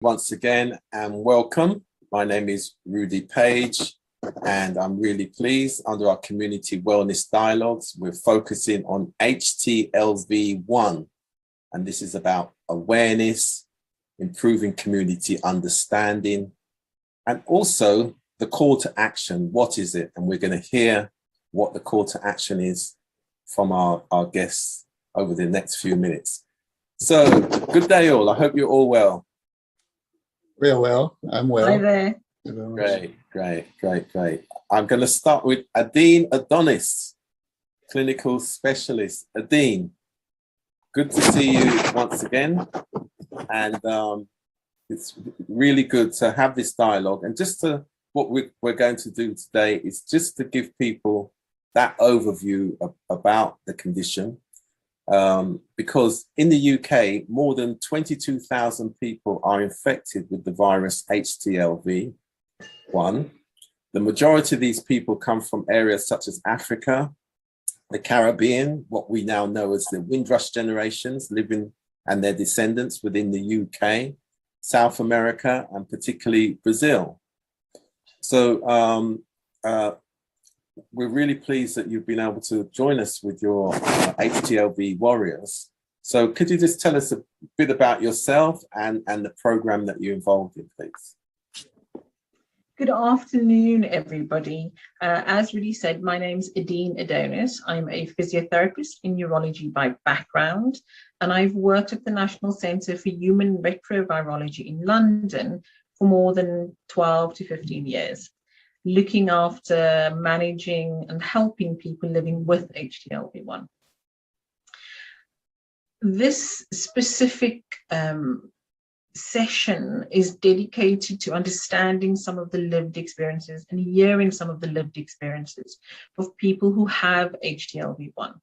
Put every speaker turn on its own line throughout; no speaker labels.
once again and welcome. My name is Rudy Page and I'm really pleased under our community wellness dialogues, we're focusing on Htlv-1 and this is about awareness, improving community understanding and also the call to action. What is it? And we're going to hear what the call to action is from our guests over the next few minutes. So good day all. I hope you're all well.
Real well. I'm well.
Hi there.
Great. I'm going to start with Adine Adonis, clinical specialist. Adine, good to see you once again. And it's really good to have this dialogue. And just to what we're going to do today is just to give people that overview about the condition. Because in the UK, more than 22,000 people are infected with the virus Htlv-1. The majority of these people come from areas such as Africa, the Caribbean, what we now know as the Windrush generations living and their descendants within the UK, South America, and particularly Brazil. So we're really pleased that you've been able to join us with your Htlv Warriors. So could you just tell us a bit about yourself and the program that you're involved in, please?
Good afternoon, everybody. As Rudy said, my name's Adine Adonis. I'm a physiotherapist in neurology by background, and I've worked at the National Centre for Human Retrovirology in London for more than 12 to 15 years. Looking after, managing and helping people living with Htlv-1. This specific session is dedicated to understanding some of the lived experiences and hearing some of the lived experiences of people who have Htlv-1.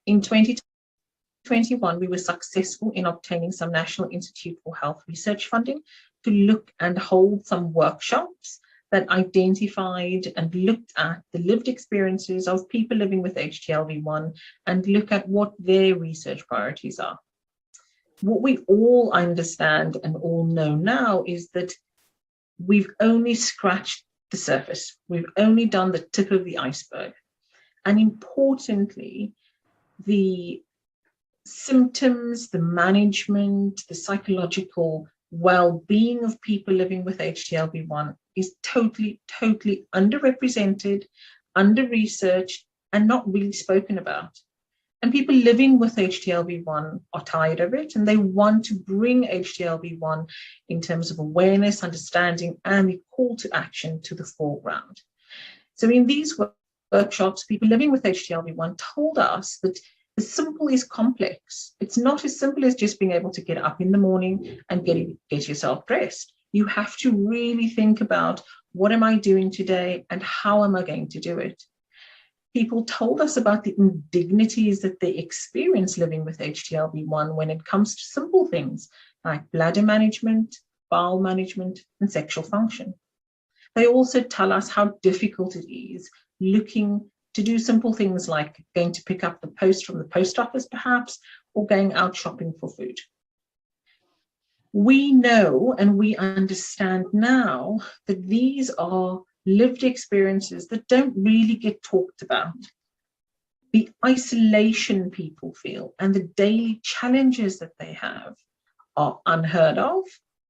In 2021, we were successful in obtaining some National Institute for Health Research funding to look and hold some workshops that identified and looked at the lived experiences of people living with Htlv-1 and look at what their research priorities are. What we all understand and all know now is that we've only scratched the surface. We've only done the tip of the iceberg. And importantly, the symptoms, the management, the psychological well-being of people living with Htlv-1 is totally underrepresented, under-researched, and not really spoken about. And people living with Htlv-1 are tired of it, and they want to bring Htlv-1 in terms of awareness, understanding, and the call to action to the foreground. So in these workshops, people living with Htlv-1 told us that the simple is complex. It's not as simple as just being able to get up in the morning and get yourself dressed. You have to really think about, what am I doing today and how am I going to do it? People told us about the indignities that they experience living with Htlv-1 when it comes to simple things like bladder management, bowel management, and sexual function. They also tell us how difficult it is looking to do simple things like going to pick up the post from the post office perhaps, or going out shopping for food. We know and we understand now that these are lived experiences that don't really get talked about. The isolation people feel and the daily challenges that they have are unheard of,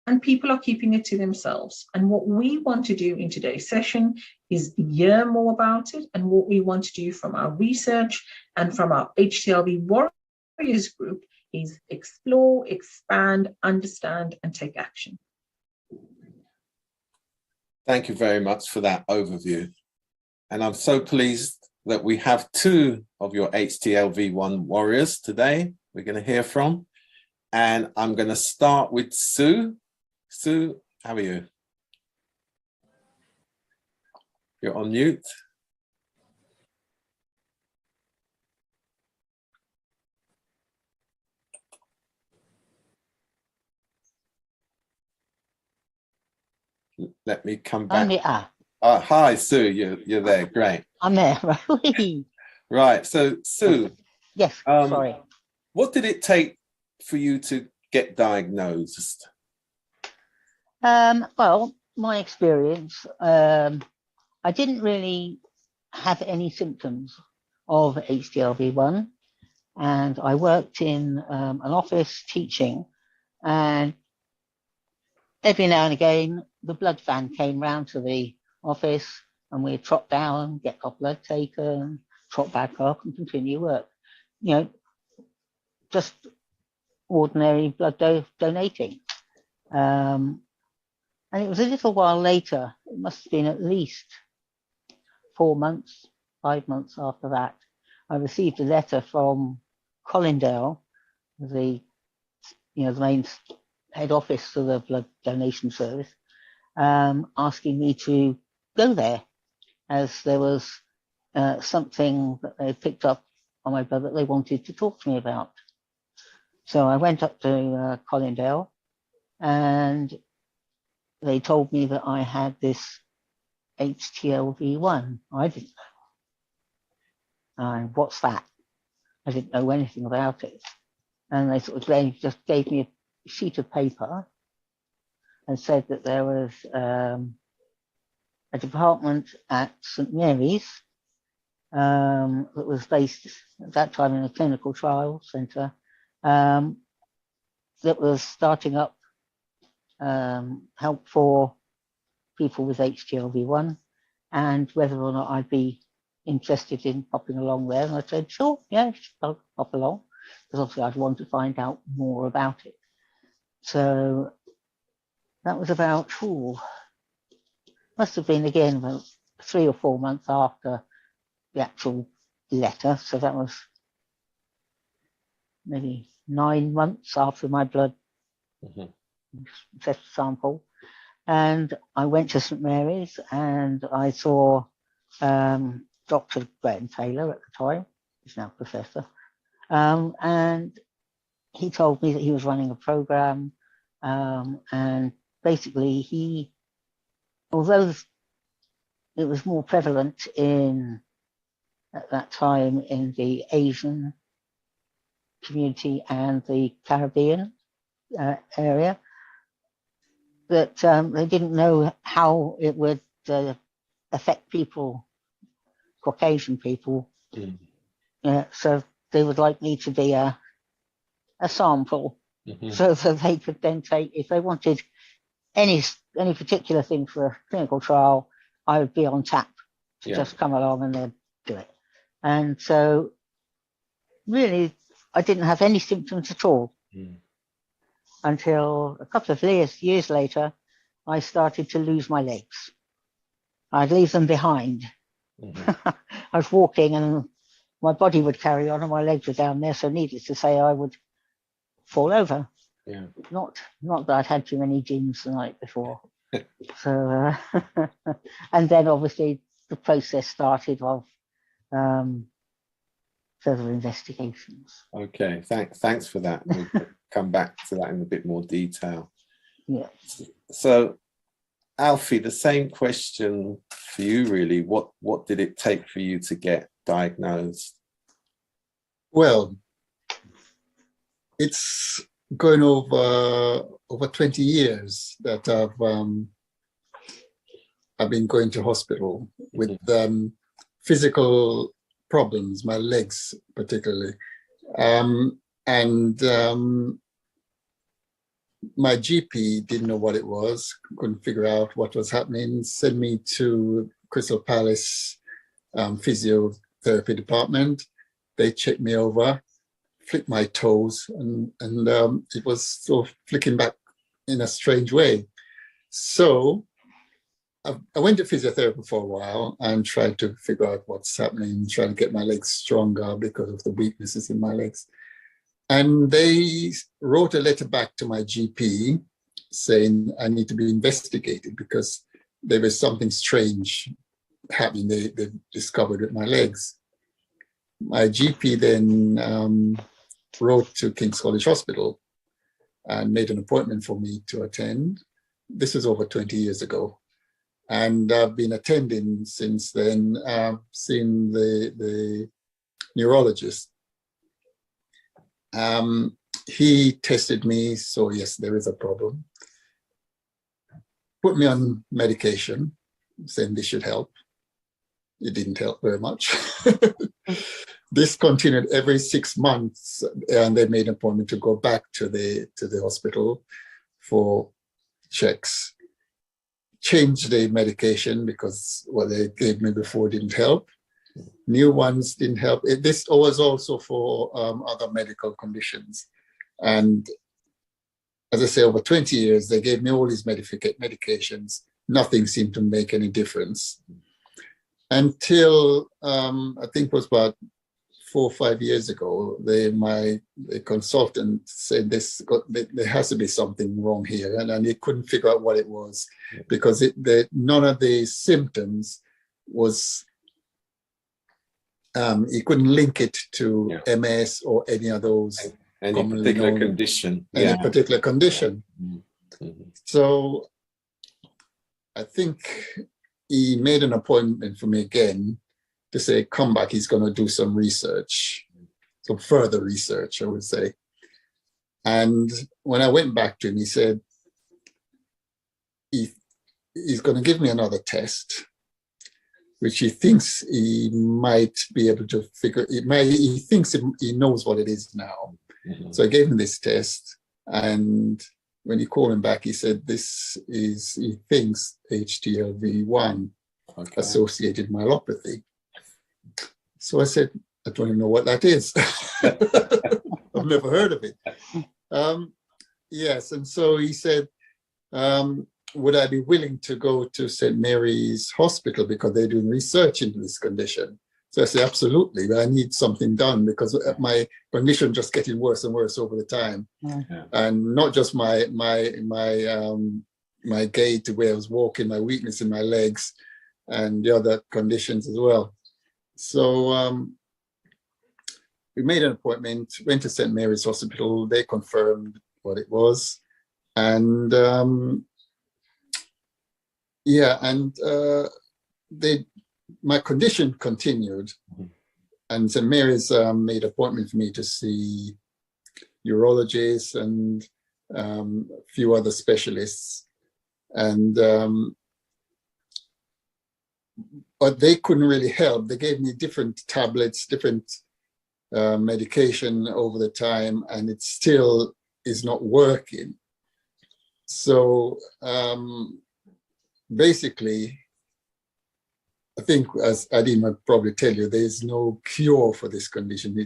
and people are keeping it to themselves. And what we want to do in today's session is hear more about it, and what we want to do from our research and from our Htlv Warriors group is explore, expand, understand, and take action.
Thank you very much for that overview. And I'm so pleased that we have two of your Htlv-1 Warriors today we're going to hear from. And I'm going to start with Sue. Sue, how are you? You're on mute. Let me come back. Hi, Sue. You're there. Great.
I'm there.
Right. So, Sue.
Yes. Sorry.
What did it take for you to get diagnosed?
Well, my experience, I didn't really have any symptoms of HTLV-1, and I worked in an office teaching, and every now and again the blood van came round to the office and we'd trot down, get our blood taken, trot back up and continue work. You know, just ordinary blood donating. And it was a little while later, it must have been at least 4 months, 5 months after that, I received a letter from Colindale, the main head office of the blood donation service, asking me to go there, as there was something that they picked up on my blood that they wanted to talk to me about. So I went up to Colindale, and they told me that I had this HTLV-1. I didn't know. What's that? I didn't know anything about it. And they just gave me a sheet of paper and said that there was a department at St Mary's that was based at that time in a clinical trial centre that was starting up help for people with HTLV-1, and whether or not I'd be interested in popping along there. And I said, sure, yeah, I'll pop along, because obviously I'd want to find out more about it. So that was about, must have been again about 3 or 4 months after the actual letter. So that was maybe 9 months after my blood test sample. And I went to St Mary's and I saw Dr. Graham Taylor at the time, he's now professor, and he told me that he was running a program, and basically although it was more prevalent at that time in the Asian community and the Caribbean area, that they didn't know how it would affect people, Caucasian people. So they would like me to be a sample, so that they could then take, if they wanted any particular thing for a clinical trial, I would be on tap to just come along and they'd do it. And so really, I didn't have any symptoms at all until a couple of years later, I started to lose my legs. I'd leave them behind. I was walking and my body would carry on and my legs were down there. So needless to say, I would fall over.
Yeah.
Not that I'd had too many gins the night before. So, and then obviously the process started of further investigations.
Okay, thanks for that. We'll come back to that in a bit more detail.
Yeah.
So, Alfie, the same question for you, really. What did it take for you to get diagnosed?
Well, it's going over 20 years that I've been going to hospital with physical problems, my legs particularly, and my GP didn't know what it was, couldn't figure out what was happening, sent me to Crystal Palace physiotherapy department. They checked me over, flicked my toes, and it was sort of flicking back in a strange way. So I went to physiotherapy for a while and tried to figure out what's happening, trying to get my legs stronger because of the weaknesses in my legs. And they wrote a letter back to my GP saying I need to be investigated because there was something strange happening they discovered with my legs. My GP then wrote to King's College Hospital and made an appointment for me to attend. This was over 20 years ago. And I've been attending since then, seeing the neurologist. He tested me, so yes, there is a problem. put me on medication, saying this should help. It didn't help very much. This continued every 6 months, and they made an appointment to go back to the hospital for checks. Changed the medication because what they gave me before didn't help. New ones didn't help. This was also for other medical conditions. And as I say, over 20 years, they gave me all these medications. Nothing seemed to make any difference. Until I think it was about 4 or 5 years ago, my consultant said there has to be something wrong here, and he couldn't figure out what it was, because none of the symptoms was, he couldn't link it to MS or any of those
any particular condition.
Any particular condition.
Mm-hmm.
So I think he made an appointment for me again to say, come back, he's going to do some research, some further research, I would say. And when I went back to him, he said, he's going to give me another test, which he thinks he might be able to figure, he thinks he knows what it is now.
Mm-hmm.
So I gave him this test, and when he called him back, he said, he thinks Htlv-1 associated myelopathy. So I said, I don't even know what that is. I've never heard of it. Yes, and so he said, would I be willing to go to St. Mary's Hospital because they're doing research into this condition? So I said, absolutely, but I need something done because my condition just getting worse and worse over the time.
Yeah.
And not just my gait, the way I was walking, my weakness in my legs, and the other conditions as well. So we made an appointment, went to St. Mary's Hospital. They confirmed what it was. And my condition continued. And St. Mary's made an appointment for me to see urologists and a few other specialists. And but they couldn't really help. They gave me different tablets, different medication over the time, and it still is not working. So basically, I think, as Adim would probably tell you, there is no cure for this condition.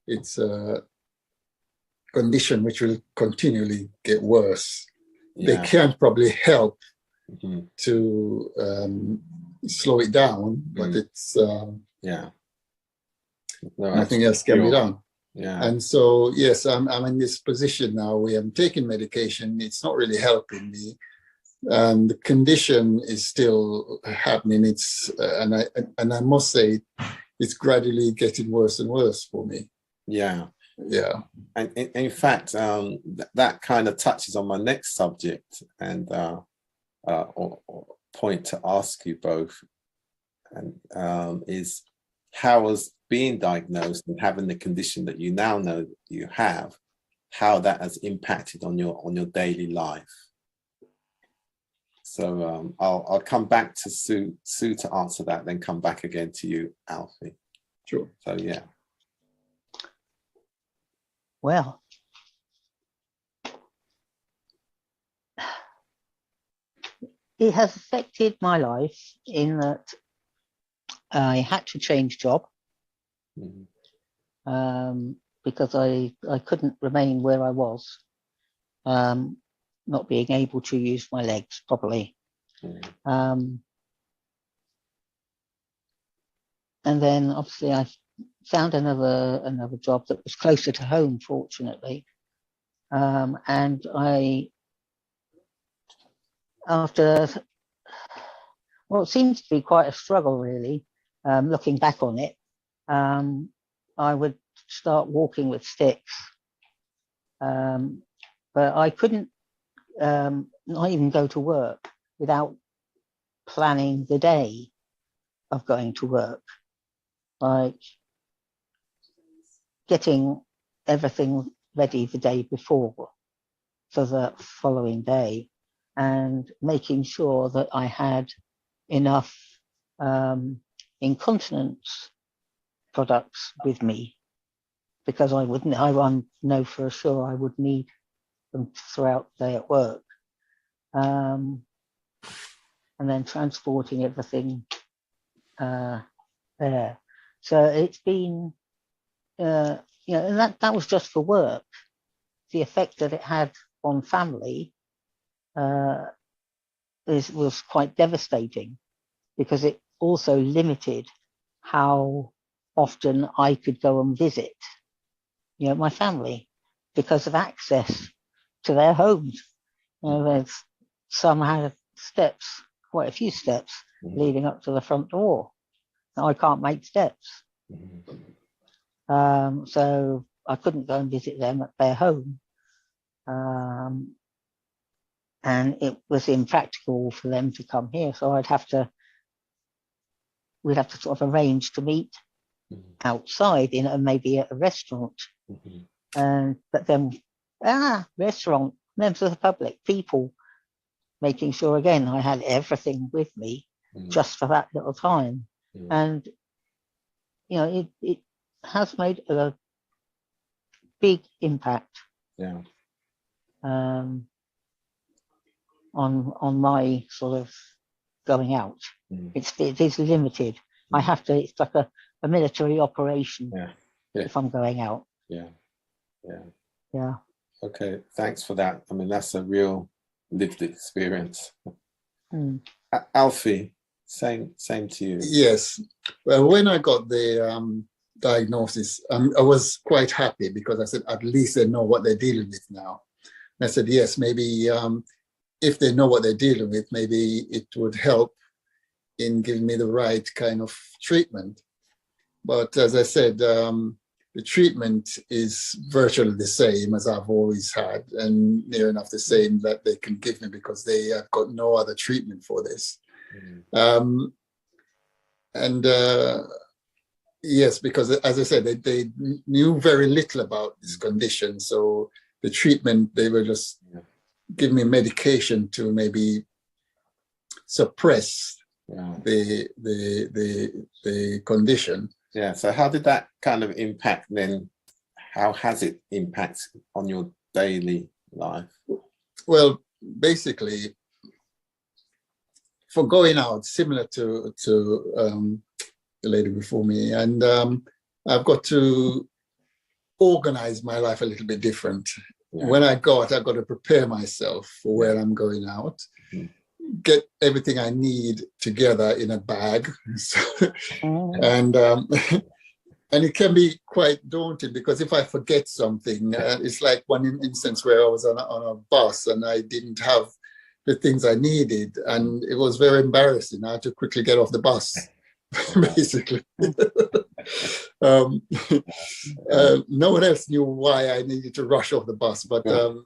It's a condition which will continually get worse.
Yeah.
They can't probably help
Mm-hmm.
to slow it down, but it's nothing else can be done.
Yeah.
And so, yes, I'm in this position now where I'm taking medication. It's not really helping me. The condition is still happening. It's and I must say, it's gradually getting worse and worse for me.
Yeah.
Yeah.
And in fact, that kind of touches on my next subject and or point to ask you both, and is how was being diagnosed and having the condition that you now know that you have, how that has impacted on your daily life. So I'll come back to Sue to answer that, then come back again to you, Alfie.
Sure.
So yeah.
Well, it has affected my life in that I had to change job.
Mm-hmm.
Because I couldn't remain where I was, not being able to use my legs properly.
Mm-hmm.
And then obviously I found another job that was closer to home, fortunately. And after what seems to be quite a struggle, really, looking back on it, I would start walking with sticks, but I couldn't not even go to work without planning the day of going to work, like getting everything ready the day before for the following day. and making sure that I had enough incontinence products with me, because I know for sure I would need them throughout the day at work. And then transporting everything there. So it's been, and that was just for work. The effect that it had on family was quite devastating, because it also limited how often I could go and visit, my family, because of access to their homes. There's some had steps, quite a few steps leading up to the front door. Now I can't make steps. So I couldn't go and visit them at their home. And it was impractical for them to come here. So we'd have to sort of arrange to meet outside maybe at a restaurant. But then, restaurant, members of the public, people, making sure again I had everything with me just for that little time. And it has made a big impact on my sort of going out. It is limited. I have to, it's like a military operation if I'm going out.
Okay, thanks for that. I mean, that's a real lived experience. Alfie, same to you.
Yes. Well, when I got the diagnosis, I was quite happy, because I said, at least they know what they're dealing with now. And I said, yes, maybe if they know what they're dealing with, maybe it would help in giving me the right kind of treatment. But as I said, the treatment is virtually the same as I've always had, and near enough the same that they can give me, because they have got no other treatment for this. Yes, because as I said, they knew very little about this condition. So the treatment, they were just giving me medication to maybe suppress the condition.
Yeah. So how did that kind of impact then? How has it impacted on your daily life?
Well, basically, for going out, similar to the lady before me, and I've got to organize my life a little bit different. When I've got to prepare myself for where I'm going out, get everything I need together in a bag. And it can be quite daunting, because if I forget something, it's like one instance where I was on a bus and I didn't have the things I needed, and it was very embarrassing. I had to quickly get off the bus, basically. No one else knew why I needed to rush off the bus, but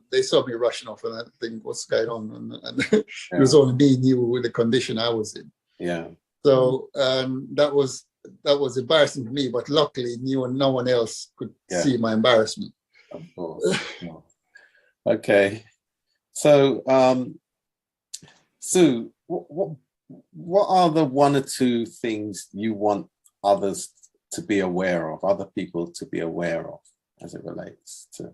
they saw me rushing off, and I think, what's going on? And it was only me knew with the condition I was in. So that was embarrassing for me, but luckily no one else could see my embarrassment.
Of course. Okay. So Sue, what are the one or two things you want others to be aware of, other people to be aware of, as it relates to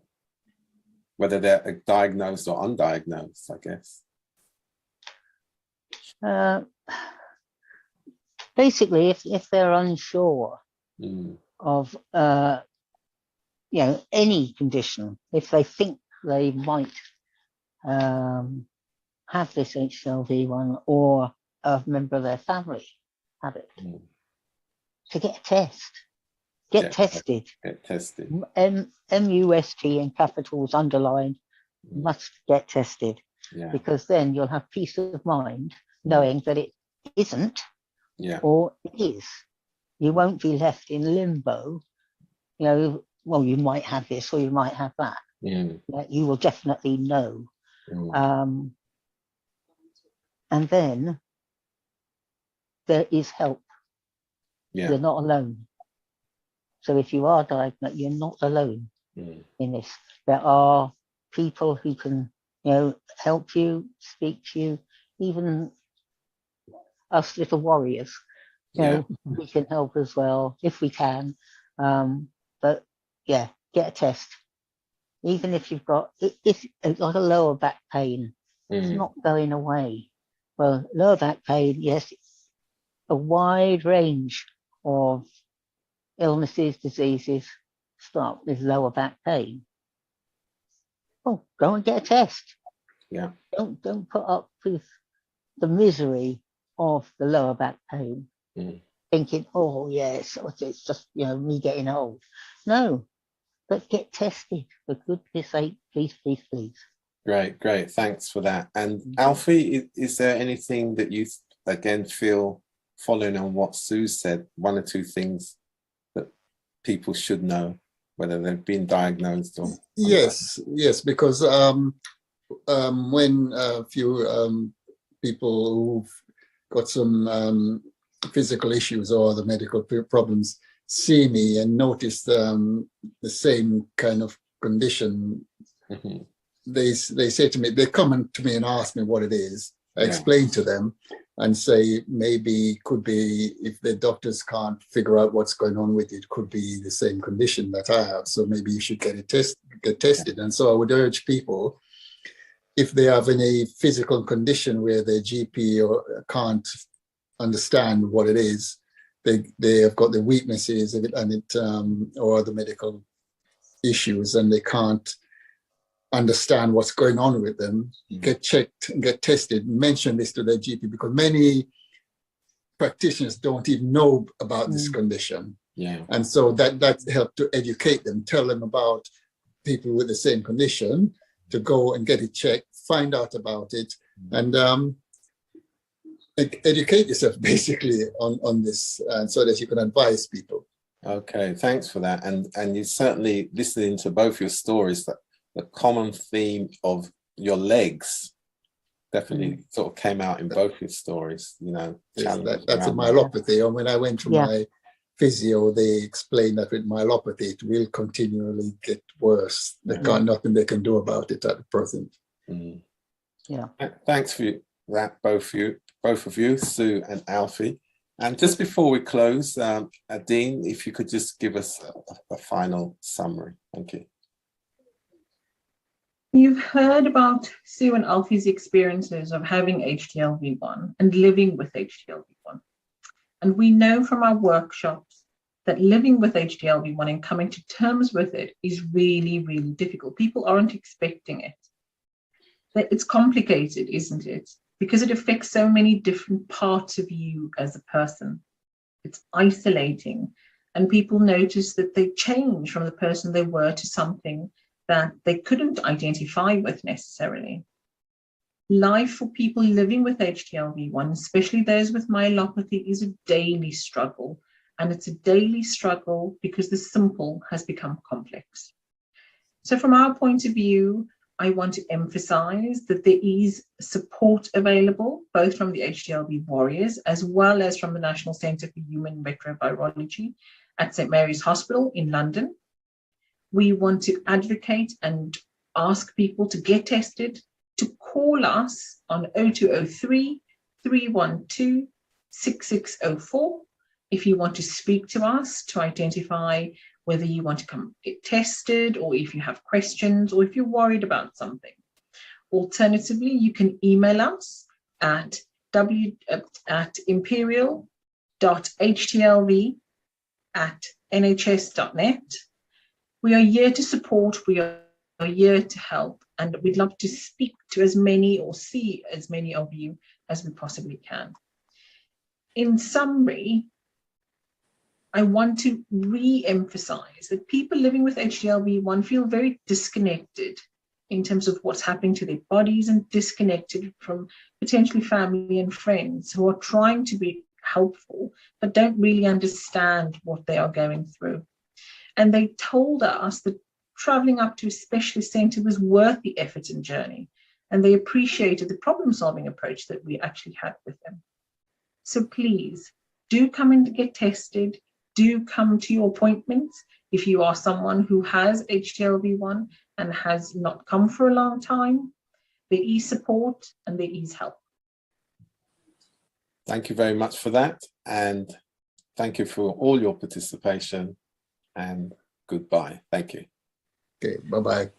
whether they're diagnosed or undiagnosed, I guess?
Basically, if they're unsure of any condition, if they think they might have this Htlv-1 or a member of their family have it, to get a test. Get tested.
Get tested.
MUST in capitals underlined, must get tested. Because then you'll have peace of mind knowing that it isn't or it is. You won't be left in limbo. Well, you might have this or you might have that. You will definitely know. And then there is help. You're not alone. So if you are diagnosed, you're not alone in this. There are people who can help you, speak to you, even us little warriors. We can help as well if we can. But yeah, get a test. Even if you've got like a lower back pain, it's not going away. Well, lower back pain, yes, a wide range of illnesses, diseases start with lower back pain. Oh, go and get a test.
Yeah.
Don't put up with the misery of the lower back pain, thinking, oh yes, it's just me getting old. No, but get tested for goodness sake, please, please, please.
Great. Thanks for that. And Alfie, is there anything that you again feel, following on what Sue said, one or two things that people should know, whether they've been diagnosed or?
Yes, because when a few people who've got some physical issues or the medical problems see me and notice the same kind of condition, they say to me, they come to me and ask me what it is. I explain to them and say maybe could be, if the doctors can't figure out what's going on with it, could be the same condition that I have. So maybe you should get tested. And so I would urge people, if they have any physical condition where their GP or can't understand what it is, they have got the weaknesses of it or the medical issues, and they can't understand what's going on with them, get checked, get tested, mention this to their GP, because many practitioners don't even know about this condition. And so that helped to educate them, tell them about people with the same condition, to go and get it checked, find out about it, and educate yourself basically on this, so that you can advise people.
Okay, thanks for that. And you certainly, listening to both your stories, that the common theme of your legs definitely sort of came out in both your stories,
That's a myelopathy. And when I went to my physio, they explained that with myelopathy, it will continually get worse. Nothing they can do about it at the present.
Thanks for that, both of you, Sue and Alfie. And just before we close, Dean, if you could just give us a final summary. Thank you.
You've heard about Sue and Alfie's experiences of having HTLV-1 and living with HTLV-1. And we know from our workshops that living with HTLV-1 and coming to terms with it is really, really difficult. People aren't expecting it. It's complicated, isn't it? Because it affects so many different parts of you as a person. It's isolating, and people notice that they change from the person they were to something that they couldn't identify with necessarily. Life for people living with HTLV-1, especially those with myelopathy, is a daily struggle. And it's a daily struggle because the simple has become complex. So from our point of view, I want to emphasize that there is support available, both from the HTLV Warriors, as well as from the National Centre for Human Retrovirology at St Mary's Hospital in London. We want to advocate and ask people to get tested, to call us on 0203 312 6604 if you want to speak to us to identify whether you want to come get tested, or if you have questions, or if you're worried about something. Alternatively, you can email us at imperial.htlv@nhs.net. We are here to support, we are here to help, and we'd love to speak to as many or see as many of you as we possibly can. In summary, I want to re-emphasize that people living with HTLV-1 feel very disconnected in terms of what's happening to their bodies, and disconnected from potentially family and friends who are trying to be helpful but don't really understand what they are going through. And they told us that traveling up to a specialist center was worth the effort and journey, and they appreciated the problem-solving approach that we actually had with them. So please do come and get tested. Do come to your appointments if you are someone who has HTLV-1 and has not come for a long time. There is support and there is help.
Thank you very much for that. And thank you for all your participation, and goodbye. Thank you.
Okay, bye-bye.